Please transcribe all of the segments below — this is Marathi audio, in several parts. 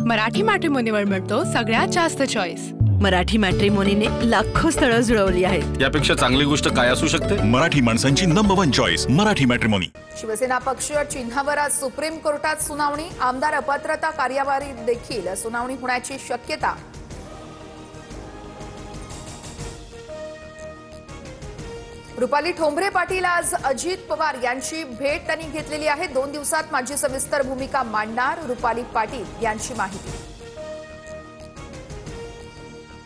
मराठी मॅट्रिमोनीवर मिळतो सगळ्यात जास्त चॉईस। मराठी मॅट्रिमोनीने लाखो स्थळं जुळवली आहेत। यापेक्षा चांगली गोष्ट काय असू शकते? मराठी माणसांची number 1 choice Marathi matrimony. Shiv Sena पक्ष चिन्हावर आज सुप्रीम कोर्टात सुनावणी। आमदार अपात्रता कार्यवाही देखील सुनावणी होण्याची शक्यता। रुपाली ठोंबरे पाटील आज अजित पवार यांची भेट त्यांनी घेतलेली आहे। 2 दिवसात माझी सविस्तर भूमिका मांडणार रुपाली पाटील यांची माहिती।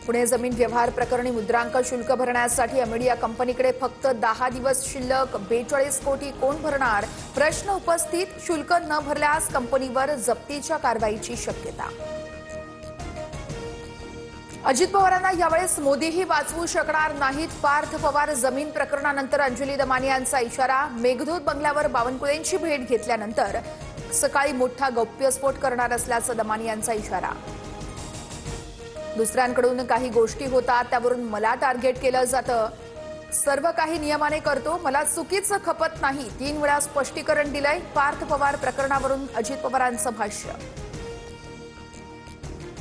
पुणे जमीन व्यवहार प्रकरणी मुद्रांक शुल्क भरण्यासाठी अमेडिया कंपनीकडे फक्त 10 दिवस शिल्लक। 42 कोटी कोण भरणार? प्रश्न उपस्थित। शुल्क न भरल्यास कंपनीवर जप्तीच्या कारवाईची शक्यता। अजित पवारांना यावेळेस मोदीही वाचवू शकणार नाहीत। पार्थ पवार जमीन प्रकरणानंतर अंजली दमानी यांचा इशारा। मेघदूत बंगल्यावर बावनकुळेंची भेट घेतल्यानंतर सकाळी मोठा गौप्यस्फोट करणार असल्याचा दमानी यांचा इशारा। दुसऱ्यांकडून काही गोष्टी होतात त्यावरून मला टार्गेट केलं जातं। सर्व काही नियमाने करतो, मला चुकीचं खपत नाही। 3 वेळा स्पष्टीकरण दिलंय। पार्थ पवार प्रकरणावरून अजित पवारांचं भाष्य।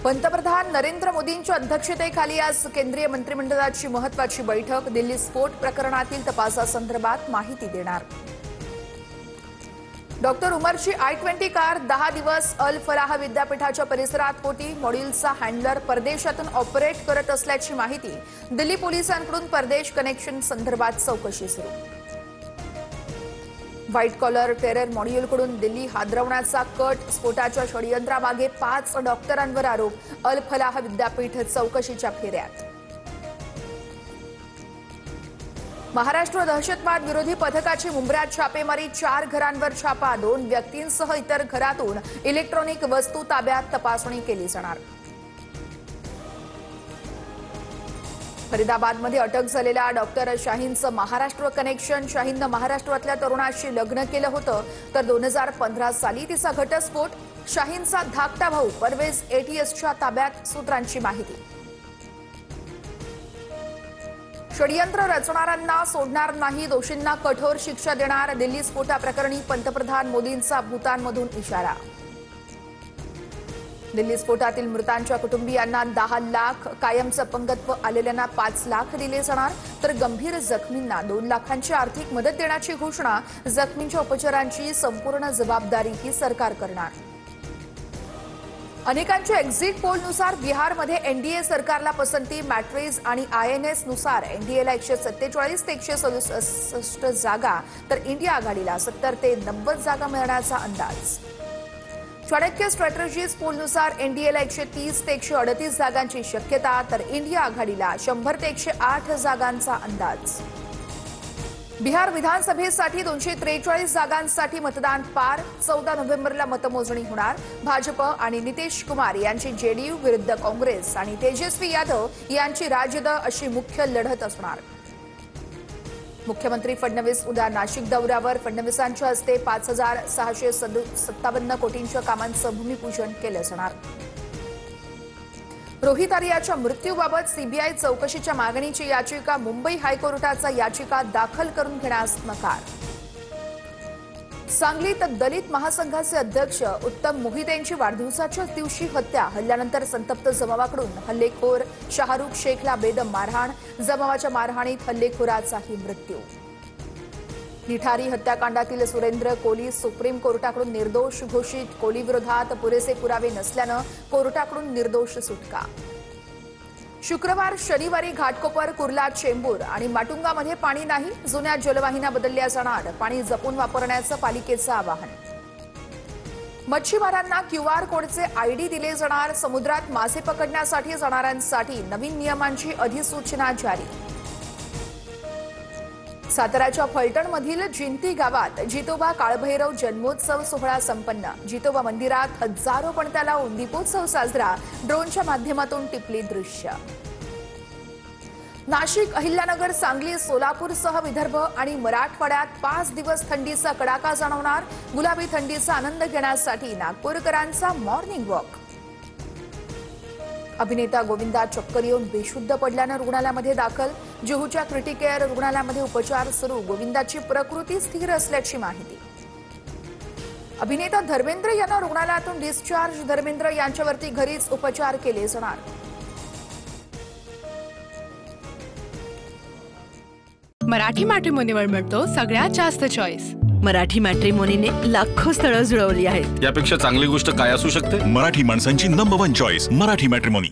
पंतप्रधान नरेंद्र मोदींच्या अध्यक्षतेखाली आज केंद्रीय मंत्रिमंडळाची महत्त्वाची बैठक। दिल्ली स्फोट प्रकरणातील तपासासंदर्भात माहिती देणार। डॉक्टर उमरची I-20 कार 10 दिवस अल फलाह विद्यापीठाच्या परिसरात होती। मॉड्यूलचा हँडलर परदेशातून ऑपरेट करत असल्याची माहिती। दिल्ली पोलिसांकडून परदेश कनेक्शन संदर्भात चौकशी सुरू। व्हाईट कॉलर टेरर मॉड्यूलकडून दिल्ली हादरवण्याचा कट। स्फोटाच्या षडयंत्रामागे 5 डॉक्टरांवर आरोप। अल फलाह विद्यापीठ चौकशीच्या फेऱ्यात। महाराष्ट्र दहशतवाद विरोधी पथकाची मुंबऱ्यात छापेमारी। 4 घरांवर छापा। 2 व्यक्तींसह इतर घरातून इलेक्ट्रॉनिक वस्तू ताब्यात। तपासणी केली जाणार। फरीदाबादमध्ये अटक झालेल्या डॉक्टर शाहीनचं महाराष्ट्र कनेक्शन। शाहीननं महाराष्ट्रातल्या तरुणाशी लग्न केलं होतं, तर 2015 साली तिचा घटस्फोट। शाहीनचा धाकटा भाऊ परवेज ATSच्या ताब्यात। सूत्रांची माहिती। षडयंत्र रचणाऱ्यांना सोडणार नाही, दोषींना कठोर शिक्षा देणार। दिल्ली स्फोटाप्रकरणी पंतप्रधान मोदींचा भूतानमधून इशारा। दिल्ली स्फोटातील मृतांच्या कुटुंबियांना 10 लाख, कायमचं अपंगत्व आलेल्यांना 5 लाख दिले जाणार, तर गंभीर जखमींना 2 लाखांची आर्थिक मदत देण्याची घोषणा। जखमींच्या उपचारांची संपूर्ण जबाबदारी ही सरकार करणार। अनेकांच्या एक्झिट पोलनुसार बिहारमध्ये NDA सरकारला पसंती। मॅट्रिज आणि INS नुसार NDAला 147 ते 167 जागा, तर इंडिया आघाडीला 70 ते 90 जागा मिळण्याचा अंदाज। चाणक्य स्ट्रॅटेजीज पोलनुसार NDAला 130 ते 138 जागांची शक्यता, तर इंडिया आघाडीला 100 ते 108 जागांचा अंदाज। बिहार विधानसभेसाठी 243 जागांसाठी मतदान पार। 14 नोव्हेंबरला मतमोजणी होणार। भाजप आणि नितीश कुमार यांची JDU विरुद्ध काँग्रेस आणि तेजस्वी यादव यांची राजद अशी मुख्य लढत असणार। मुख्यमंत्री फडणवीस उद्या नाशिक दौऱ्यावर। फडणवीसांच्या हस्ते 5657 कोटींच्या कामांचं भूमिपूजन केलं जाणार। रोहित आर्याच्या मृत्यूबाबत CBI चौकशीच्या मागणीची याचिका। मुंबई हायकोर्टाचा याचिका दाखल करून घेण्यास नकार। सांगलीत दलित महासंघाचे अध्यक्ष उत्तम मोहितेंची वाढदिवसाच्या दिवशी हत्या। हल्ल्यानंतर संतप्त जमावाकडून हल्लेखोर शाहरुख शेखला बेदम मारहाण। जमावाच्या मारहाणीत हल्लेखोराचाही मृत्यू। निठारी हत्याकांडातील सुरेंद्र कोली सुप्रीम कोर्टाकडून निर्दोष घोषित। कोली विरोधात पुरेसे पुरावे नसल्यानं कोर्टाकडून निर्दोष सुटका। शुक्रवार शनिवारी घाटकोपर, कुर्ला, चेंबूर आणि माटुंगामध्ये पाणी नाही। जुन्या जलवाहिन्या बदलल्या जाणार। पाणी जपून वापरण्याचं पालिकेचं आवाहन। मच्छीमारांना QR कोडचे ID दिले जाणार। समुद्रात मासे पकडण्यासाठी जाणाऱ्यांसाठी नवीन नियमांची अधिसूचना जारी। साताऱ्याच्या फलटणमधील जिंती गावात जितोबा काळभैरव जन्मोत्सव सोहळा संपन्न। जितोबा मंदिरात हजारो पणत्या लावून दीपोत्सव साजरा। ड्रोनच्या माध्यमातून टिपली दृश्य। नाशिक, अहिल्यानगर, सांगली, सोलापूरसह विदर्भ आणि मराठवाड्यात 5 दिवस थंडीचा कडाका जाणवणार। गुलाबी थंडीचा आनंद घेण्यासाठी नागपूरकरांचा मॉर्निंग वॉक। अभिनेता गोविंदा चक्कर येऊन बेशुद्ध पडल्यानं रुग्णालयामध्ये दाखल। जुहूच्या क्रिटिकेअर रुग्णालयामध्ये उपचार सुरू। गोविंदाची प्रकृती स्थिर असल्याची माहिती। अभिनेता धर्मेंद्र यांना रुग्णालयातून डिस्चार्ज. धर्मेंद्र यांच्यावरती घरीच उपचार केले जाणार. मराठी मॅट्रिमोनीवर मिळतो सगळ्यात जास्त चॉईस. मराठी मॅट्रिमोनीने लाखो स्थळं जुळवली आहेत. यापेक्षा चांगली गोष्ट काय असू शकते? मराठी माणसांची नंबर 1 चॉईस मराठी मॅट्रिमोनी.